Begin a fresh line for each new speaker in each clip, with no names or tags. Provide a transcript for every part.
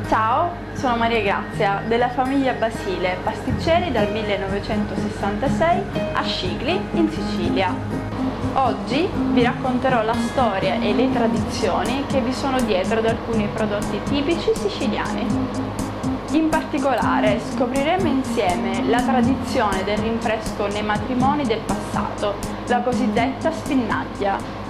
Ciao, sono Maria Grazia della famiglia Basile, pasticceri dal 1966 a Scicli in Sicilia. Oggi vi racconterò la storia e le tradizioni che vi sono dietro ad alcuni prodotti tipici siciliani. In particolare scopriremo insieme la tradizione del rinfresco nei matrimoni del passato, la cosiddetta spinnaglia.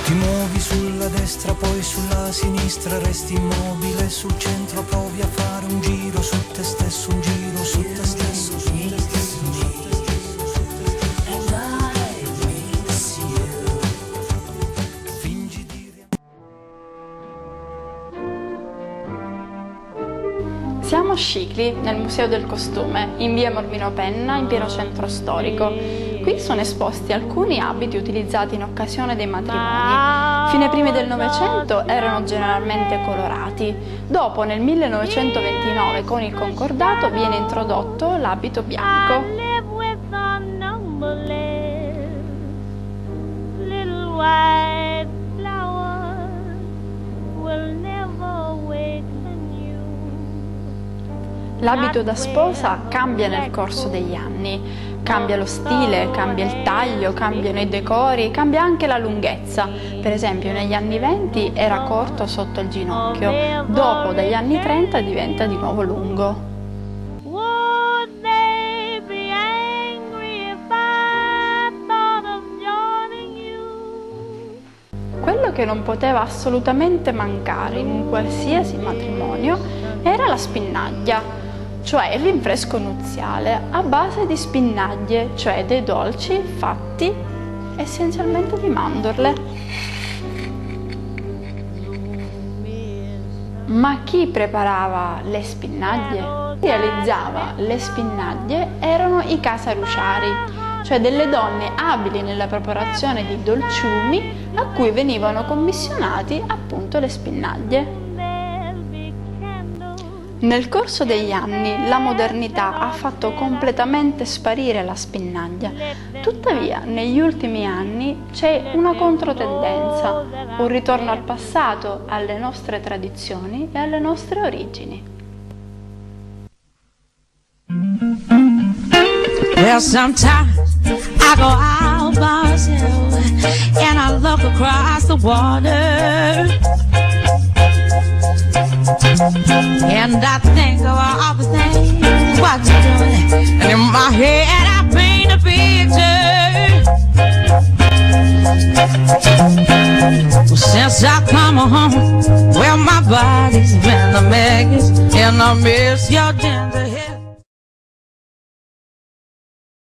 Ti muovi sulla destra, poi sulla sinistra, resti immobile sul centro, provi a fare un giro su te stesso, un giro su te stesso, su te stesso, su te stesso, su te stesso. And I miss you. Fingi di...
Siamo a Scicli, nel Museo del Costume, in via Mormino Penna, in pieno centro storico. Qui sono esposti alcuni abiti utilizzati in occasione dei matrimoni. Fino ai primi del Novecento erano generalmente colorati. Dopo, nel 1929, con il concordato, viene introdotto l'abito bianco. L'abito da sposa cambia nel corso degli anni. Cambia lo stile, cambia il taglio, cambiano i decori, cambia anche la lunghezza. Per esempio negli anni 20 era corto sotto il ginocchio, dopo dagli anni 30 diventa di nuovo lungo. Quello che non poteva assolutamente mancare in un qualsiasi matrimonio era la spinnaglia, cioè il rinfresco nuziale a base di spinnaglie, cioè dei dolci fatti essenzialmente di mandorle. Ma chi preparava le spinnaglie? Chi realizzava le spinnaglie erano i casaruciari, cioè delle donne abili nella preparazione di dolciumi a cui venivano commissionati appunto le spinnaglie. Nel corso degli anni la modernità ha fatto completamente sparire la spinnaglia, tuttavia negli ultimi anni c'è una controtendenza, un ritorno al passato, alle nostre tradizioni e alle nostre origini.
Well, sometimes I go out by myself and I look across the water. And I think of all the things what you're doing, and in my head I paint a picture. Well, since I come home, well, my body's been a mess, and I miss your tender